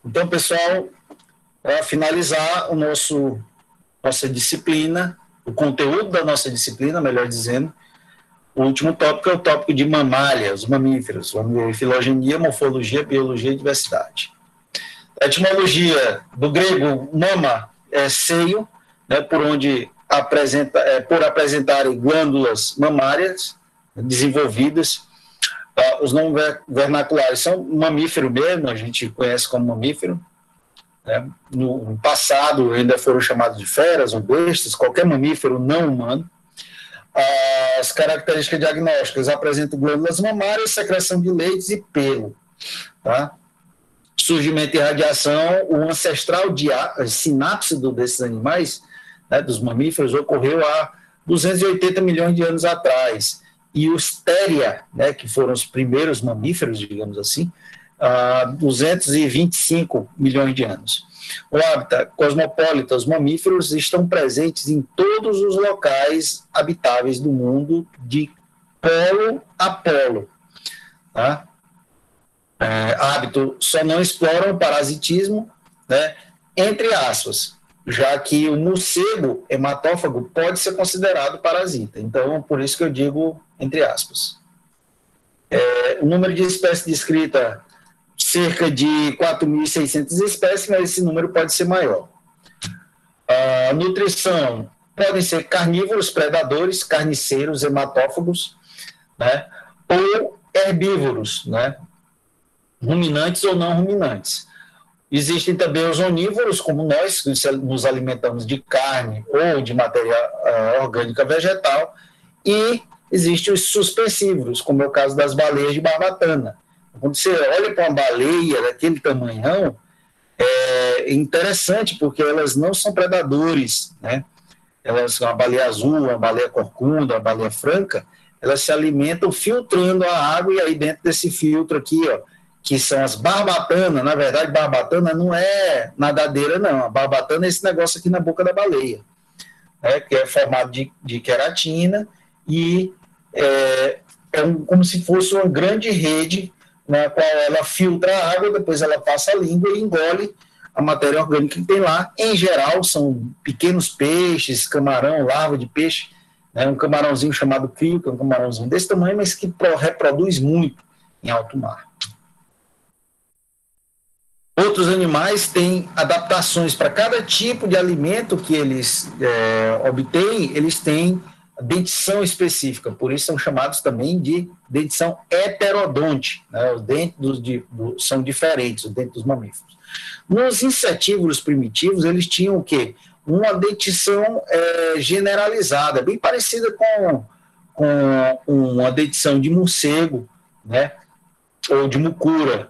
Então, pessoal, para finalizar nossa disciplina, o conteúdo da nossa disciplina, melhor dizendo, o último tópico é o tópico de mamália, os mamíferos. Vamos ver filogenia, morfologia, biologia e diversidade. A etimologia do grego mama é seio, né, por apresentarem glândulas mamárias desenvolvidas. Os nomes vernaculares são mamífero mesmo, a gente conhece como mamífero. Né? No passado ainda foram chamados de feras ou bestas, qualquer mamífero não humano. As características diagnósticas apresentam glândulas mamárias, secreção de leites e pelo. Tá? Surgimento e radiação, o ancestral sinápsido desses animais, né, dos mamíferos, ocorreu há 280 milhões de anos atrás. E os téria, né, que foram os primeiros mamíferos, digamos assim, há 225 milhões de anos. O hábitat cosmopolita, os mamíferos estão presentes em todos os locais habitáveis do mundo, de polo a polo. Tá? Hábito só não exploram o parasitismo, né, entre aspas, já que o morcego hematófago pode ser considerado parasita. Então, por isso que eu digo entre aspas. O número de espécies descrita, cerca de 4.600 espécies, mas esse número pode ser maior. A nutrição podem ser carnívoros, predadores, carniceiros, hematófagos, né, ou herbívoros, né, ruminantes ou não ruminantes. Existem também os onívoros, como nós, que nos alimentamos de carne ou de matéria orgânica vegetal, e existem os suspensívoros, como é o caso das baleias de barbatana. Quando você olha para uma baleia daquele tamanhão, é interessante, porque elas não são predadores, né? Elas, uma baleia azul, uma baleia corcunda, uma baleia franca, elas se alimentam filtrando a água, e aí dentro desse filtro aqui, ó, que são as barbatanas. Na verdade, barbatana não é nadadeira, não. A barbatana é esse negócio aqui na boca da baleia, né, que é formado de queratina, e como se fosse uma grande rede na qual ela filtra a água, depois ela passa a língua e engole a matéria orgânica que tem lá. Em geral, são pequenos peixes, camarão, larva de peixe, né, um camarãozinho chamado crio, que é um camarãozinho desse tamanho, mas que reproduz muito em alto mar. Outros animais têm adaptações para cada tipo de alimento que eles obtêm, eles têm dentição específica, por isso são chamados também de dentição heterodonte, né? Os dentes são diferentes, os dentes dos mamíferos. Nos insetívoros primitivos, eles tinham o quê? Uma dentição generalizada, bem parecida com uma dentição de morcego, né? Ou de mucura.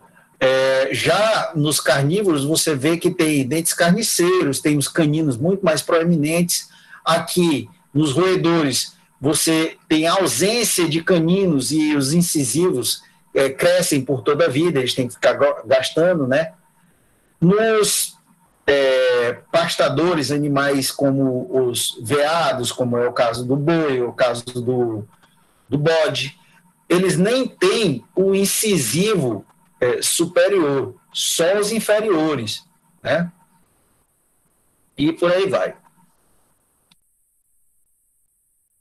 Já nos carnívoros, você vê que tem dentes carniceiros, tem os caninos muito mais proeminentes. Aqui, nos roedores, você tem ausência de caninos, e os incisivos crescem por toda a vida, eles têm que ficar gastando, né? Nos pastadores, animais como os veados, como é o caso do boi, o caso do bode, eles nem têm o incisivo superior, só os inferiores, né? E por aí vai.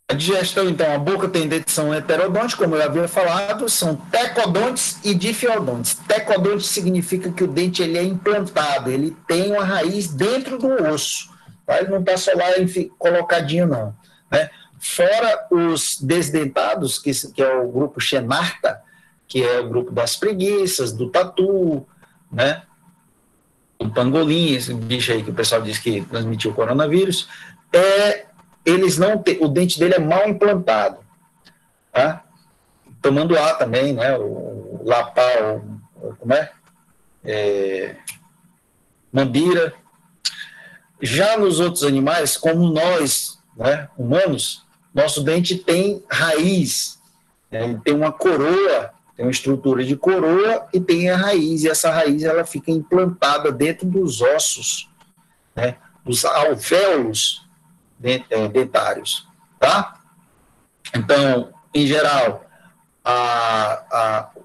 A digestão, então, a boca tem dentição heterodonte, como eu havia falado, são tecodontes e difiodontes. Tecodonte significa que o dente ele é implantado, ele tem uma raiz dentro do osso, tá? Ele não está só lá colocadinho, não, né? Fora os desdentados, que é o grupo Xenarta, que é o grupo das preguiças, do tatu, né? O pangolim, esse bicho aí que o pessoal diz que transmitiu o coronavírus, eles não têm, o dente dele é mal implantado, tá? Tamanduá também, né? O lapau, como mambira. Já nos outros animais, como nós, né, humanos, nosso dente tem raiz, né? Ele tem uma coroa, tem uma estrutura de coroa e tem a raiz, e essa raiz ela fica implantada dentro dos ossos, né, dos alvéolos dentários, tá? Então, em geral,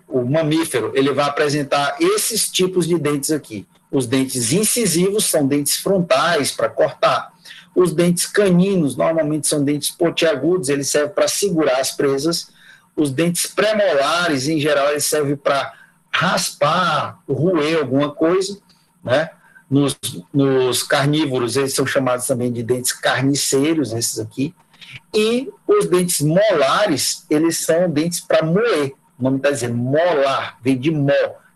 o mamífero ele vai apresentar esses tipos de dentes aqui. Os dentes incisivos são dentes frontais para cortar. Os dentes caninos, normalmente são dentes pontiagudos, eles servem para segurar as presas. Os dentes premolares, em geral, eles servem para raspar, roer alguma coisa, né? Nos carnívoros, eles são chamados também de dentes carniceiros, esses aqui. E os dentes molares, eles são dentes para moer. O nome está dizendo molar, vem de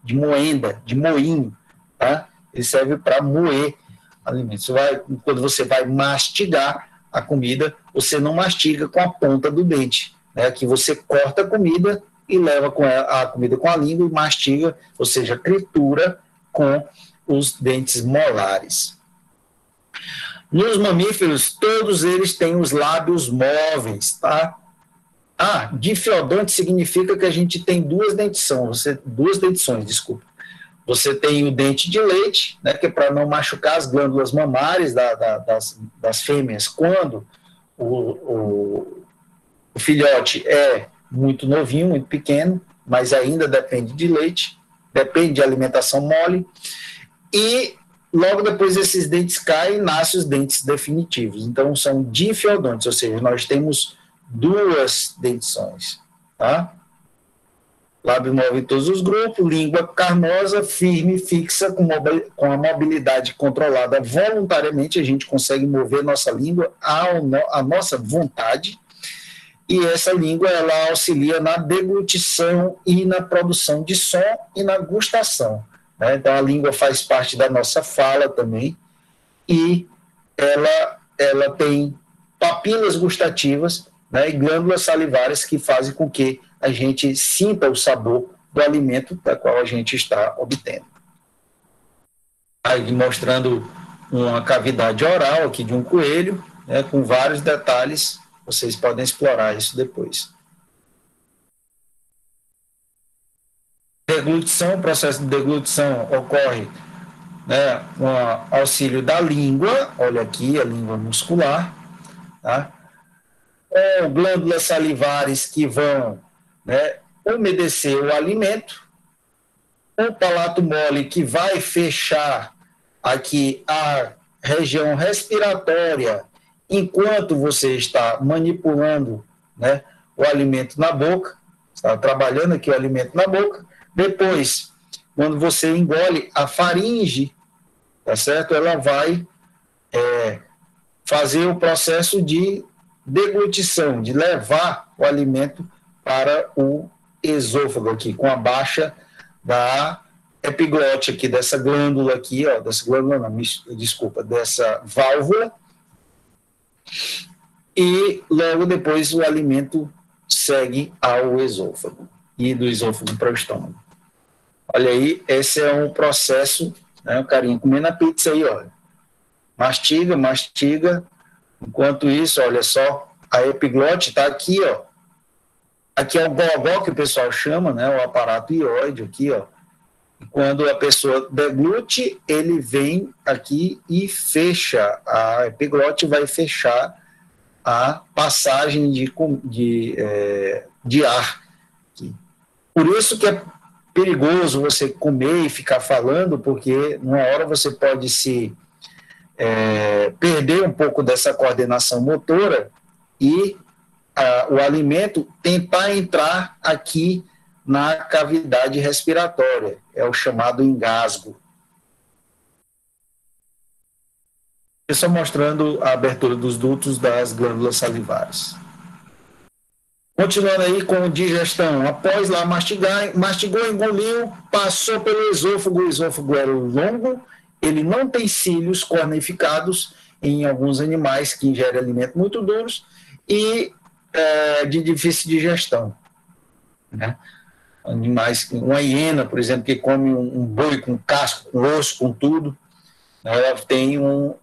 de moenda, de moinho, tá? Ele serve para moer alimentos. Quando você vai mastigar a comida, você não mastiga com a ponta do dente, né? Aqui você corta a comida e leva a comida com a língua e mastiga, ou seja, tritura com os dentes molares. Nos mamíferos, todos eles têm os lábios móveis, tá? Difeodonte significa que a gente tem duas dentições, desculpa. Você tem o dente de leite, né, que é para não machucar as glândulas mamárias das fêmeas quando o filhote é muito novinho, muito pequeno, mas ainda depende de leite, depende de alimentação mole, e logo depois esses dentes caem e nascem os dentes definitivos. Então, são difeodontes, ou seja, nós temos duas dentições, tá? Lábio móvel em todos os grupos, língua carnosa, firme, fixa, com a mobilidade controlada voluntariamente, a gente consegue mover nossa língua à nossa vontade, e essa língua ela auxilia na deglutição e na produção de som e na gustação, né? Então a língua faz parte da nossa fala também, e ela tem papilas gustativas, né, e glândulas salivares que fazem com que a gente sinta o sabor do alimento da qual a gente está obtendo. Aí mostrando uma cavidade oral aqui de um coelho, né, com vários detalhes, vocês podem explorar isso depois. Deglutição, o processo de deglutição ocorre, né, com o auxílio da língua, olha aqui a língua muscular, tá? Glândulas salivares que vão, né, umedecer o alimento, o palato mole que vai fechar aqui a região respiratória enquanto você está manipulando, né, o alimento na boca, está trabalhando aqui o alimento na boca. Depois, quando você engole a faringe, tá certo? Ela vai fazer o processo de deglutição, de levar o alimento para o esôfago aqui, com a baixa da epiglote aqui, dessa glândula aqui, ó, dessa válvula, e logo depois o alimento segue ao esôfago, e do esôfago para o estômago. Olha aí, esse é um processo, né, o carinha comendo a pizza aí, olha. Mastiga, mastiga. Enquanto isso, olha só, a epiglote está aqui, ó. Aqui é o gogó que o pessoal chama, né? O aparato ióide aqui, ó. E quando a pessoa deglute, ele vem aqui e fecha. A epiglote vai fechar a passagem de ar. Aqui. Por isso que é perigoso você comer e ficar falando, porque numa hora você pode perder um pouco dessa coordenação motora e o alimento tentar entrar aqui na cavidade respiratória, é o chamado engasgo. Só mostrando a abertura dos dutos das glândulas salivares. Continuando aí com digestão, após lá mastigou, engoliu, passou pelo esôfago, o esôfago era longo, ele não tem cílios cornificados em alguns animais que ingerem alimentos muito duros e de difícil digestão, né? Animais, uma hiena, por exemplo, que come um boi com casco, com osso, com tudo, ela tem um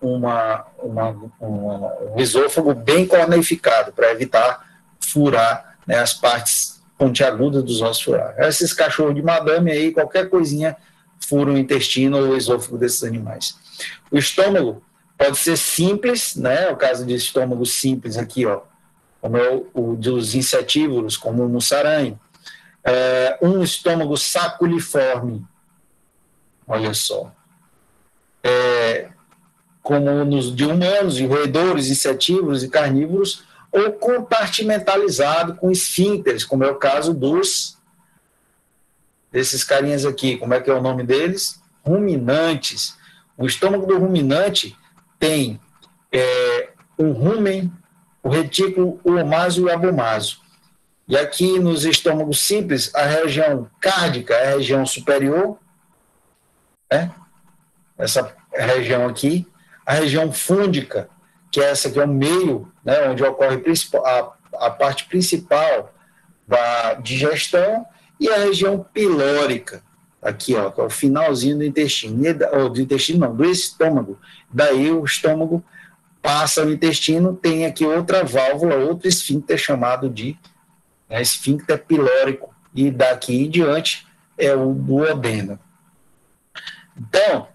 esôfago bem cornificado para evitar furar, né, as partes pontiagudas dos ossos furar. Esses cachorros de madame aí, qualquer coisinha fura o intestino ou o esôfago desses animais. O estômago pode ser simples, né? O caso de estômago simples aqui, ó, como é o dos insetívoros, como o mussaranho. Um estômago saculiforme, olha só. como nos de humanos, de roedores, insetívoros e carnívoros, ou compartimentalizado com esfíncteres, como é o caso desses carinhas aqui. Como é que é o nome deles? Ruminantes. O estômago do ruminante tem o rumen, o retículo ulomaso e o abomaso. E aqui nos estômagos simples, a região cárdica é a região superior, né? Essa região aqui. A região fúndica, que é essa que é o meio, né, onde ocorre a parte principal da digestão, e a região pilórica, aqui, ó, que é o finalzinho do intestino, ou do intestino não, do estômago. Daí o estômago passa o intestino, tem aqui outra válvula, outro esfíncter chamado de esfíncter pilórico, e daqui em diante é o duodeno. Então,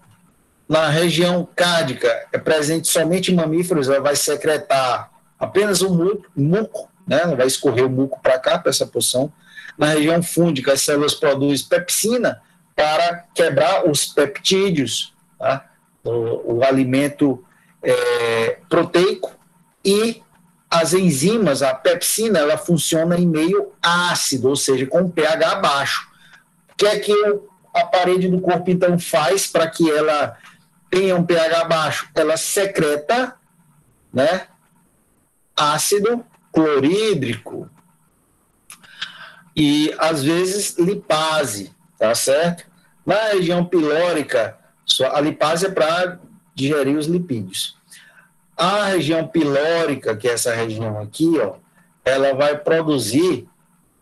na região cárdica é presente somente em mamíferos, ela vai secretar apenas o muco, né? Ela vai escorrer o muco para cá, para essa porção. Na região fúndica, as células produzem pepsina para quebrar os peptídeos, tá? O alimento proteico, e as enzimas, a pepsina, ela funciona em meio ácido, ou seja, com pH baixo. O que é que a parede do corpo, então, faz para que ela tenha um pH baixo? Ela secreta, né, ácido clorídrico e, às vezes, lipase, tá certo? Na região pilórica, a lipase é para digerir os lipídios. A região pilórica, que é essa região aqui, ó, ela vai produzir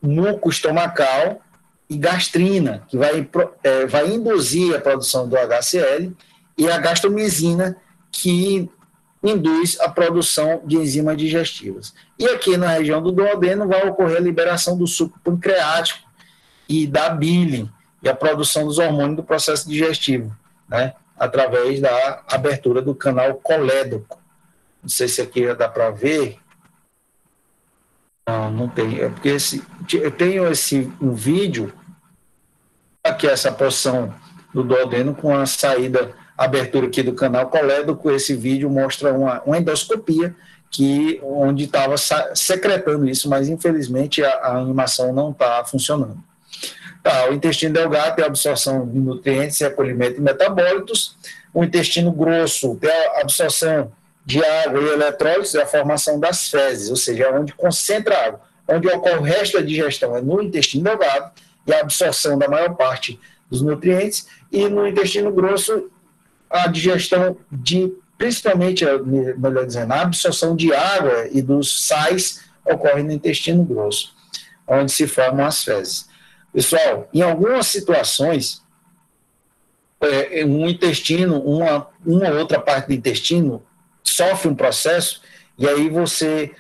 muco estomacal e gastrina, que vai induzir a produção do HCl, e a gastromicina, que induz a produção de enzimas digestivas. E aqui na região do duodeno vai ocorrer a liberação do suco pancreático e da bile, e a produção dos hormônios do processo digestivo, né, através da abertura do canal colédoco. Não sei se aqui já dá para ver. Não tem. É porque eu tenho um vídeo, aqui essa porção do duodeno com a saída, abertura aqui do canal colédoco. Esse vídeo mostra uma endoscopia onde estava secretando isso, mas infelizmente a animação não está funcionando. Tá, o intestino delgado tem a absorção de nutrientes, recolhimento de metabólitos. O intestino grosso tem a absorção de água e eletrólitos e a formação das fezes, ou seja, onde concentra água. Onde ocorre o resto da digestão é no intestino delgado, e a absorção da maior parte dos nutrientes, e no intestino grosso a digestão principalmente, melhor dizendo, a absorção de água e dos sais ocorre no intestino grosso, onde se formam as fezes. Pessoal, em algumas situações, um intestino, uma outra parte do intestino sofre um processo, e aí você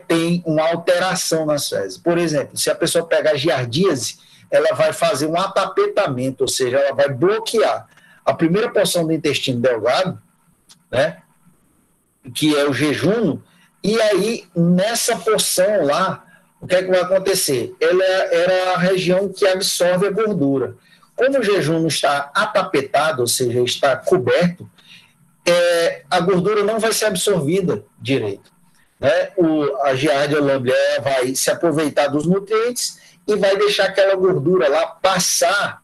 tem uma alteração nas fezes. Por exemplo, se a pessoa pegar giardíase, ela vai fazer um atapetamento, ou seja, ela vai bloquear a primeira porção do intestino delgado, né, que é o jejum, e aí nessa porção lá, o que é que vai acontecer? Ela era a região que absorve a gordura. Como o jejum não está atapetado, ou seja, está coberto, a gordura não vai ser absorvida direito, né? A Giardia lamblia vai se aproveitar dos nutrientes e vai deixar aquela gordura lá passar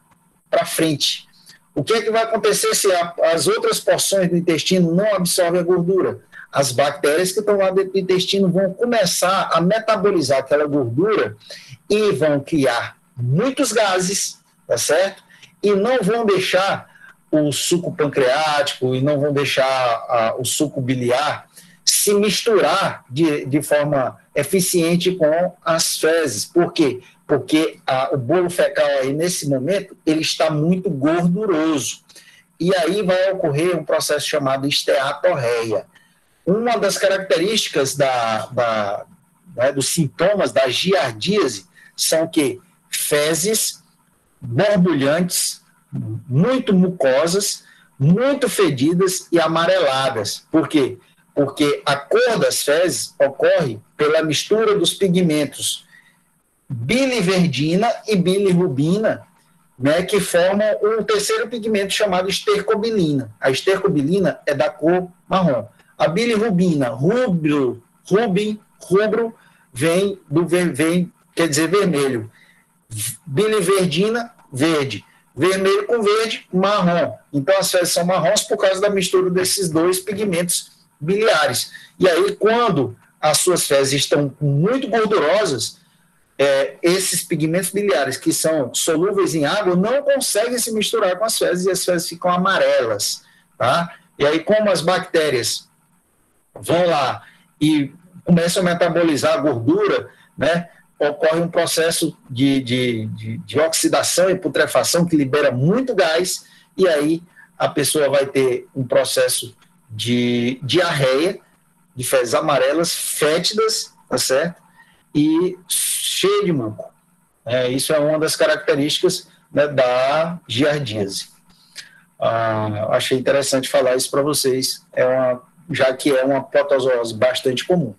para frente. O que é que vai acontecer se as outras porções do intestino não absorvem a gordura? As bactérias que estão lá dentro do intestino vão começar a metabolizar aquela gordura e vão criar muitos gases, tá certo? E não vão deixar o suco pancreático e não vão deixar o suco biliar se misturar de forma eficiente com as fezes. Por quê? Porque o bolo fecal aí, nesse momento, ele está muito gorduroso. E aí vai ocorrer um processo chamado esteatorreia. Uma das características dos sintomas da giardíase são que fezes borbulhantes, muito mucosas, muito fedidas e amareladas. Por quê? Porque a cor das fezes ocorre pela mistura dos pigmentos biliverdina e bilirrubina, né, que formam um terceiro pigmento chamado estercobilina. A estercobilina é da cor marrom. A bilirrubina, rubro, quer dizer vermelho. Biliverdina, verde. Vermelho com verde, marrom. Então, as fezes são marrons por causa da mistura desses dois pigmentos biliares. E aí, quando as suas fezes estão muito gordurosas, esses pigmentos biliares, que são solúveis em água, não conseguem se misturar com as fezes e as fezes ficam amarelas. Tá? E aí, como as bactérias vão lá e começam a metabolizar a gordura, né, ocorre um processo de oxidação e putrefação que libera muito gás, e aí a pessoa vai ter um processo de diarreia, de fezes amarelas, fétidas, tá certo? E cheia de muco. Isso é uma das características, né, da giardíase. Achei interessante falar isso para vocês, já que é uma protozoose bastante comum.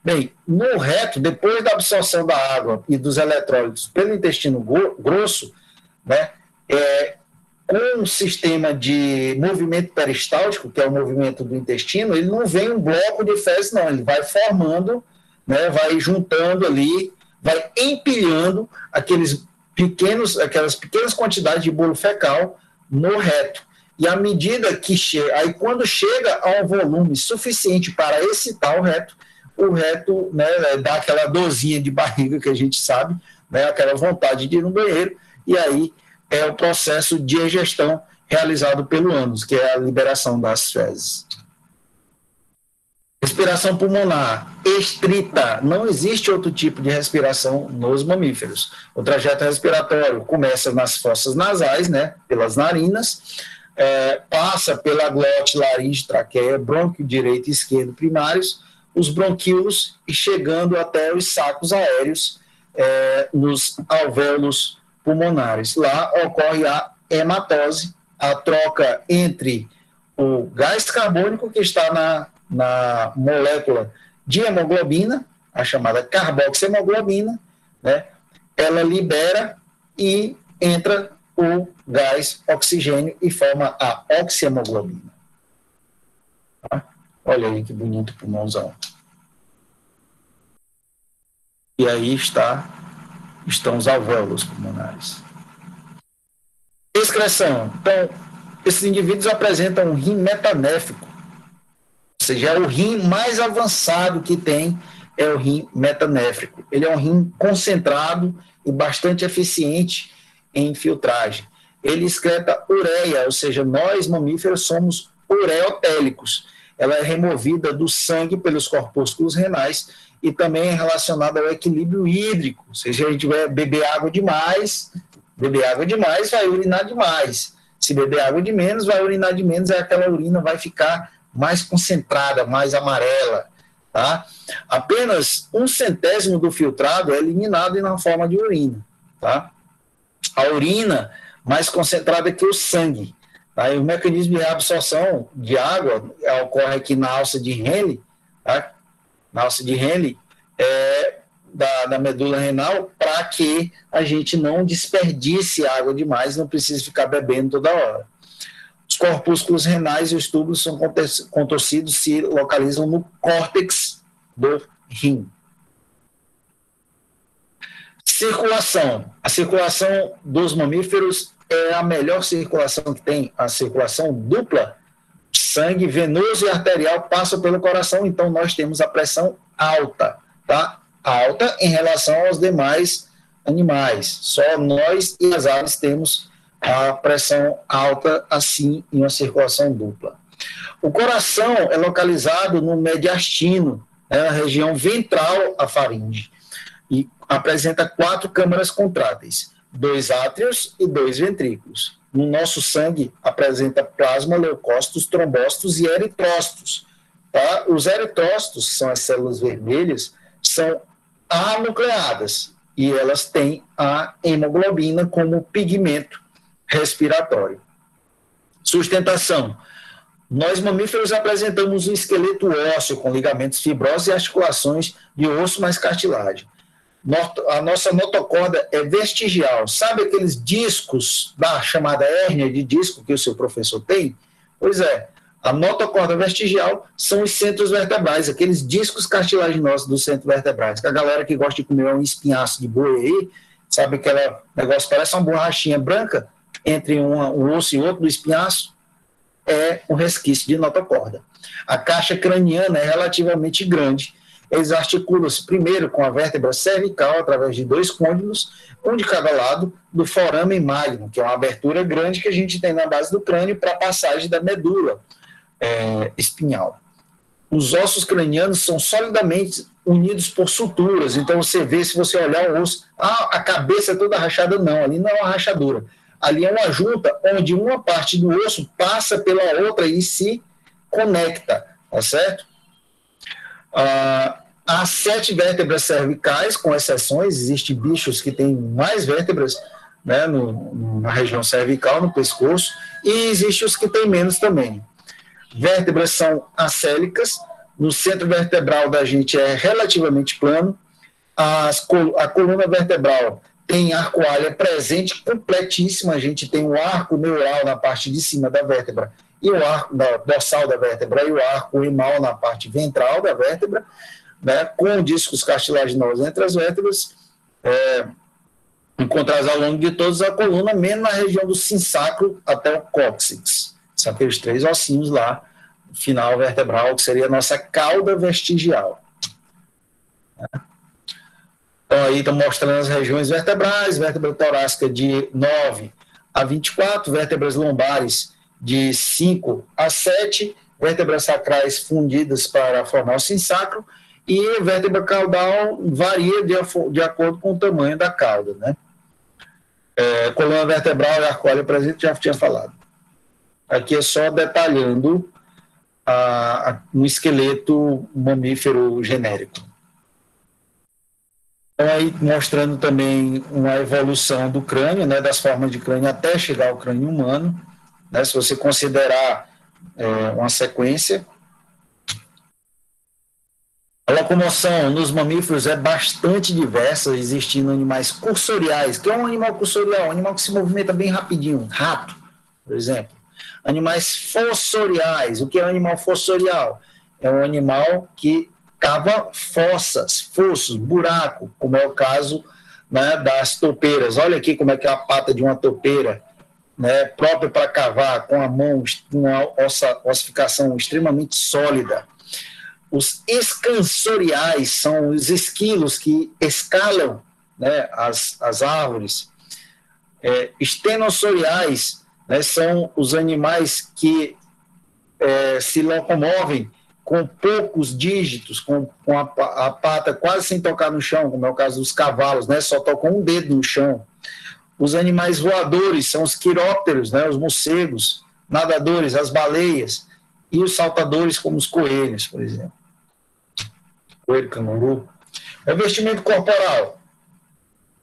Bem, no reto, depois da absorção da água e dos eletrólitos pelo intestino grosso, né, com um sistema de movimento peristáltico, que é o movimento do intestino, ele não vem um bloco de fezes, não, ele vai formando, né, vai juntando ali, vai empilhando aquelas pequenas quantidades de bolo fecal no reto. E à medida que chega, aí quando chega a um volume suficiente para excitar o reto, né, dá aquela dorzinha de barriga que a gente sabe, né, aquela vontade de ir no banheiro, e aí é o processo de digestão realizado pelo ânus, que é a liberação das fezes. Respiração pulmonar estrita. Não existe outro tipo de respiração nos mamíferos. O trajeto respiratório começa nas fossas nasais, né, pelas narinas, passa pela glote, laringe, traqueia, brônquio direito e esquerdo primários, os bronquíolos e chegando até os sacos aéreos, nos alvéolos pulmonares. Lá ocorre a hematose, a troca entre o gás carbônico que está na molécula de hemoglobina, a chamada carboxiemoglobina, né? Ela libera e entra o gás oxigênio e forma a oxiemoglobina. Tá? Olha aí que bonito pulmãozão. E aí estão os alvéolos pulmonares. Excreção. Então, esses indivíduos apresentam um rim metanéfico, ou seja, é o rim mais avançado que tem, é o rim metanéfrico. Ele é um rim concentrado e bastante eficiente em filtragem. Ele excreta ureia, ou seja, nós mamíferos somos ureotélicos. Ela é removida do sangue pelos corpúsculos renais e também é relacionada ao equilíbrio hídrico, ou seja, a gente vai beber água demais, vai urinar demais. Se beber água de menos, vai urinar de menos, aí aquela urina vai ficar mais concentrada, mais amarela. Tá? Apenas 1/100º do filtrado é eliminado na forma de urina. Tá? A urina mais concentrada que o sangue. Tá? E o mecanismo de reabsorção de água ocorre aqui na alça de Henle, tá? Na alça de Henle, da medula renal, para que a gente não desperdice água demais, não precise ficar bebendo toda hora. Os corpúsculos renais e os túbulos são contorcidos, se localizam no córtex do rim. Circulação. A circulação dos mamíferos é a melhor circulação que tem, a circulação dupla. Sangue venoso e arterial passa pelo coração, então nós temos a pressão alta, tá? Alta em relação aos demais animais. Só nós e as aves temos a pressão alta, assim, em uma circulação dupla. O coração é localizado no mediastino, né, na região ventral à faringe, e apresenta 4 câmaras contráteis, 2 átrios e 2 ventrículos. No nosso sangue apresenta plasma, leucócitos, trombócitos e eritrócitos. Tá? Os eritrócitos, que são as células vermelhas, são anucleadas e elas têm a hemoglobina como pigmento respiratório. Sustentação. Nós mamíferos apresentamos um esqueleto ósseo com ligamentos fibrosos e articulações de osso mais cartilagem. A nossa notocorda é vestigial. Sabe aqueles discos da chamada hérnia de disco que o seu professor tem? Pois é, a notocorda vestigial são os centros vertebrais, aqueles discos cartilaginosos dos centros vertebrais. Que a galera que gosta de comer um espinhaço de boi aí, sabe aquele negócio parece uma borrachinha branca entre um osso e outro do espinhaço? É um resquício de notocorda. A caixa craniana é relativamente grande. Eles articulam-se primeiro com a vértebra cervical através de 2 côndilos, um de cada lado do foramen magnum, que é uma abertura grande que a gente tem na base do crânio para a passagem da medula espinhal. Os ossos cranianos são solidamente unidos por suturas, então você vê, se você olhar o osso, a cabeça é toda rachada, não, ali não é uma rachadura, ali é uma junta onde uma parte do osso passa pela outra e se conecta, tá certo? Há 7 vértebras cervicais, com exceções, existem bichos que têm mais vértebras, né, na região cervical, no pescoço, e existem os que têm menos também. Vértebras são acélicas, no centro vertebral da gente é relativamente plano, a coluna vertebral tem arco-alha presente, completíssima, a gente tem o arco neural na parte de cima da vértebra, e o arco dorsal da vértebra e o arco emal na parte ventral da vértebra, né, com discos cartilaginosos entre as vértebras, encontrados ao longo de toda a coluna, menos na região do sinsacro até o cóccix. São aqueles 3 ossinhos lá, final vertebral, que seria a nossa cauda vestigial. Então, aí estão mostrando as regiões vertebrais, vértebra torácica de 9 a 24, vértebras lombares de 5 a 7, vértebras sacrais fundidas para formar o sinsacro, e vértebra caudal varia de acordo com o tamanho da cauda, né? Coluna vertebral e arco-alha presente, já tinha falado. Aqui é só detalhando um esqueleto mamífero genérico. Então, aí mostrando também uma evolução do crânio, né, das formas de crânio até chegar ao crânio humano, né, se você considerar uma sequência. A locomoção nos mamíferos é bastante diversa, existindo animais cursoriais, que é um animal cursorial, um animal que se movimenta bem rapidinho, rato, por exemplo. Animais fossoriais, o que é um animal fossorial? É um animal que cava fossos, buraco, como é o caso, né, das topeiras. Olha aqui como é que é a pata de uma topeira, né, própria para cavar, com a mão, uma ossificação extremamente sólida. Os escansoriais são os esquilos que escalam, né, as árvores. Estenossoriais, né, são os animais que se locomovem com poucos dígitos, com a pata quase sem tocar no chão, como é o caso dos cavalos, né, só tocam um dedo no chão. Os animais voadores são os quirópteros, né, os morcegos, nadadores, as baleias, e os saltadores, como os coelhos, por exemplo. Coelho, canguru. Revestimento corporal.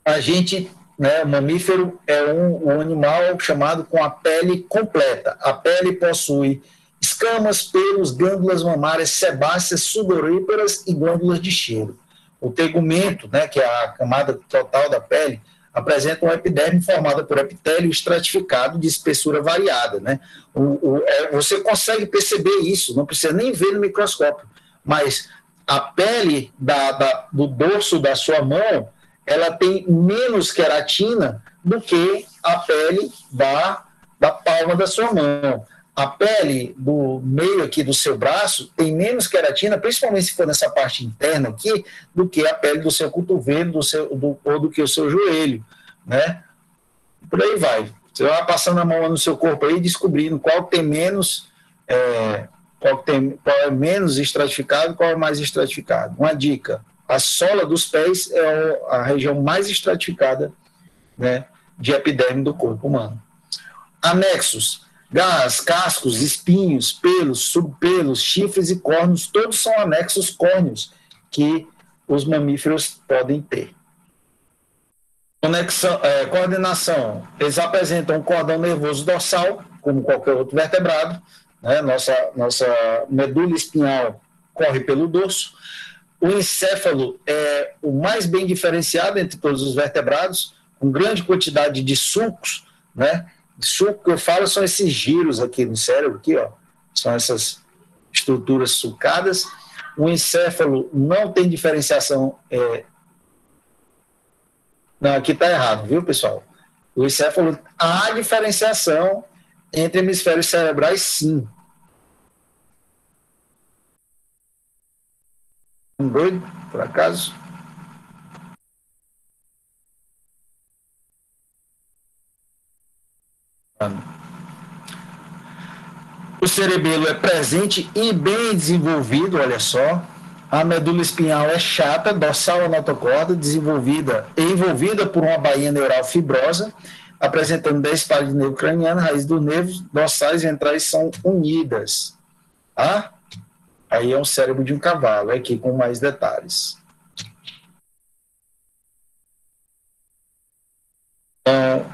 A gente, né, o mamífero é um animal chamado com a pele completa. A pele possui escamas, pelos, glândulas mamárias, sebáceas, sudoríparas e glândulas de cheiro. O tegumento, né, que é a camada total da pele, apresenta um epiderme formado por epitélio estratificado de espessura variada, né? Você consegue perceber isso, não precisa nem ver no microscópio, mas a pele do dorso da sua mão, ela tem menos queratina do que a pele da palma da sua mão. A pele do meio aqui do seu braço tem menos queratina, principalmente se for nessa parte interna aqui, do que a pele do seu cotovelo ou do que o seu joelho, né? Por aí vai. Você vai passando a mão no seu corpo aí, descobrindo qual tem menos, qual é menos estratificado, qual é mais estratificado. Uma dica: a sola dos pés é a região mais estratificada, né, de epiderme do corpo humano. Anexos: garras, cascos, espinhos, pelos, subpelos, chifres e cornos, todos são anexos córneos que os mamíferos podem ter. Coordenação: eles apresentam um cordão nervoso dorsal, como qualquer outro vertebrado, né? Nossa medula espinhal corre pelo dorso. O encéfalo é o mais bem diferenciado entre todos os vertebrados, com grande quantidade de sulcos, né? Sulco que eu falo são esses giros aqui no cérebro, aqui, ó, são essas estruturas sulcadas. O encéfalo não tem diferenciação. Não, aqui está errado, viu, pessoal? O encéfalo, há diferenciação entre hemisférios cerebrais, sim. Um doido, por acaso? O cerebelo é presente e bem desenvolvido, olha só. A medula espinhal é chata, dorsal à notocorda, desenvolvida e envolvida por uma baía neural fibrosa, apresentando 10 pares de nervo craniano, raiz dos nervos dorsais e ventrais são unidas. Tá? Aí é um cérebro de um cavalo, aqui com mais detalhes. Então,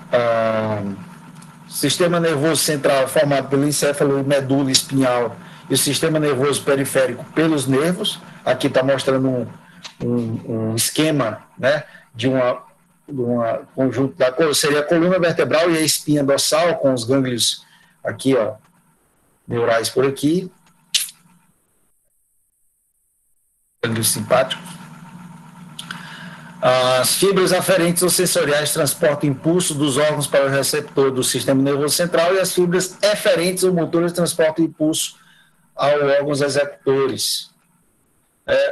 sistema nervoso central é formado pelo encéfalo e medula espinhal e o sistema nervoso periférico pelos nervos. Aqui está mostrando um esquema, né, de uma conjunto seria a coluna vertebral e a espinha dorsal com os gânglios aqui, ó, neurais por aqui, gânglios simpáticos. As fibras aferentes ou sensoriais transportam impulso dos órgãos para o receptor do sistema nervoso central e as fibras eferentes ou motoras transportam impulso aos órgãos executores.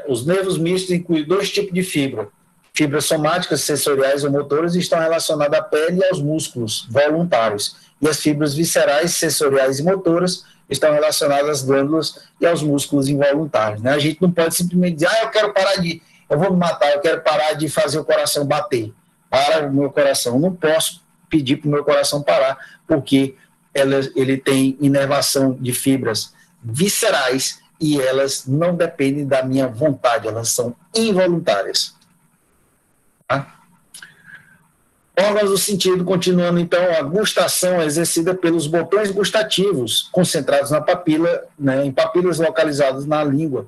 Os nervos mistos incluem 2 tipos de fibra. Fibras somáticas, sensoriais ou motoras estão relacionadas à pele e aos músculos voluntários. E as fibras viscerais, sensoriais e motoras estão relacionadas às glândulas e aos músculos involuntários. Né? A gente não pode simplesmente dizer, eu vou me matar, eu quero parar de fazer o coração bater. Para o meu coração. Eu não posso pedir para o meu coração parar, porque ele tem inervação de fibras viscerais e elas não dependem da minha vontade, elas são involuntárias. Tá? Órgãos do sentido, continuando então, a gustação é exercida pelos botões gustativos, concentrados na papila, né, em papilas localizadas na língua,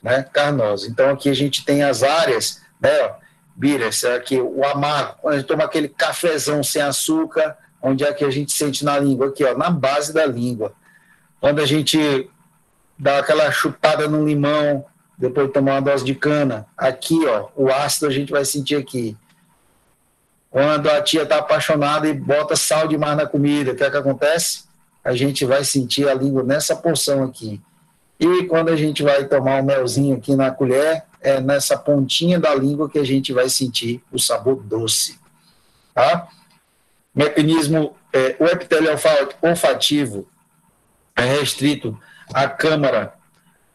né, carnosa. Então aqui a gente tem as áreas, né, ó, Bira, aqui o amargo, quando a gente toma aquele cafezão sem açúcar, onde é que a gente sente na língua? Aqui, ó, na base da língua. Quando a gente dá aquela chupada no limão, depois de tomar uma dose de cana, aqui, ó, o ácido a gente vai sentir aqui. Quando a tia está apaixonada e bota sal demais na comida, o que é que acontece? A gente vai sentir a língua nessa porção aqui. E quando a gente vai tomar um melzinho aqui na colher, é nessa pontinha da língua que a gente vai sentir o sabor doce. Tá? Mecanismo, o epitélio olfativo é restrito à câmara,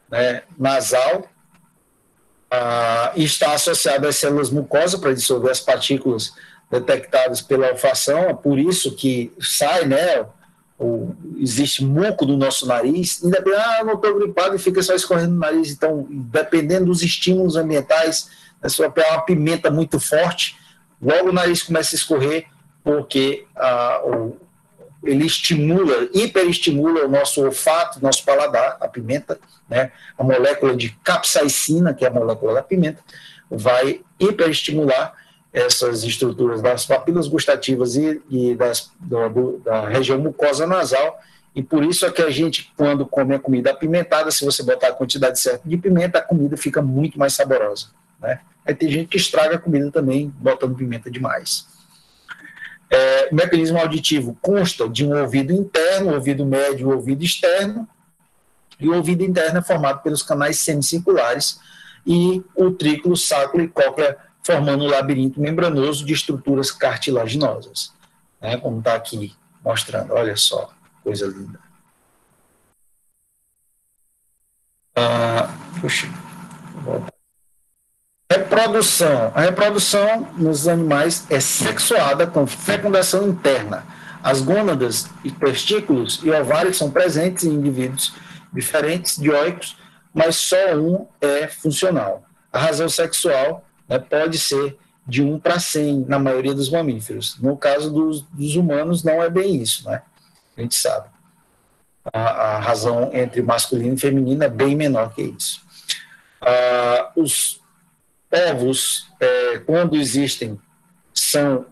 né, nasal, está associado às células mucosas para dissolver as partículas detectadas pela olfação, é por isso que sai, né, existe muco do nosso nariz, eu não estou gripado e fica só escorrendo no nariz. Então, dependendo dos estímulos ambientais, se eu pegar uma pimenta muito forte, logo o nariz começa a escorrer, porque ele hiperestimula o nosso olfato, nosso paladar, a pimenta, né? A molécula de capsaicina, que é a molécula da pimenta, vai hiperestimular essas estruturas das papilas gustativas e da região mucosa nasal, e por isso é que a gente, quando come a comida apimentada, se você botar a quantidade certa de pimenta, a comida fica muito mais saborosa, né? Aí tem gente que estraga a comida também, botando pimenta demais. O mecanismo auditivo consta de um ouvido interno, ouvido médio e ouvido externo, e o ouvido interno é formado pelos canais semicirculares e o trículo, sacro e cóclea, formando um labirinto membranoso de estruturas cartilaginosas, né, como está aqui mostrando. Olha só, coisa linda. Puxa, reprodução. A reprodução nos animais é sexuada com fecundação interna. As gônadas e testículos e ovários são presentes em indivíduos diferentes, dioicos, mas só um é funcional. A razão sexual, né, pode ser de 1 para 100 na maioria dos mamíferos. No caso dos humanos, não é bem isso, né? A gente sabe. A razão entre masculino e feminino é bem menor que isso. Ovos, quando existem, são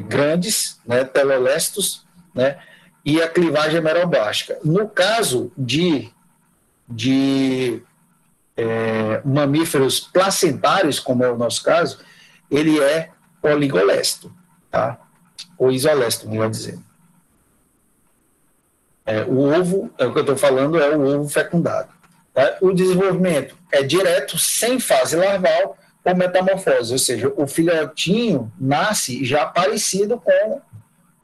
grandes, né, telolestos, né, e a clivagem é merobástica. No caso de mamíferos placentários, como é o nosso caso, ele é oligolesto, tá? Ou isolesto, melhor dizer. O ovo, o que eu estou falando, é o ovo fecundado. Tá? O desenvolvimento é direto, sem fase larval ou metamorfose, ou seja, o filhotinho nasce já parecido com,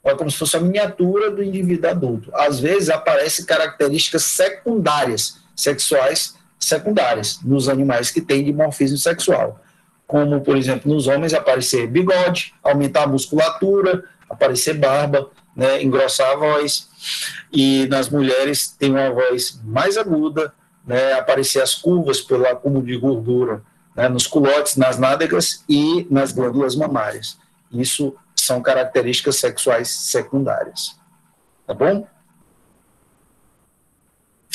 é como se fosse a miniatura do indivíduo adulto. Às vezes aparecem características secundárias, sexuais secundárias, nos animais que têm dimorfismo sexual, como, por exemplo, nos homens aparecer bigode, aumentar a musculatura, aparecer barba, né, engrossar a voz, e nas mulheres tem uma voz mais aguda, né, aparecer as curvas pelo acúmulo de gordura, né, nos culotes, nas nádegas e nas glândulas mamárias. Isso são características sexuais secundárias. Tá bom?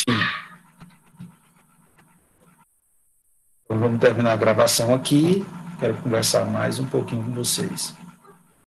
Enfim. Então, vamos terminar a gravação aqui. Quero conversar mais um pouquinho com vocês.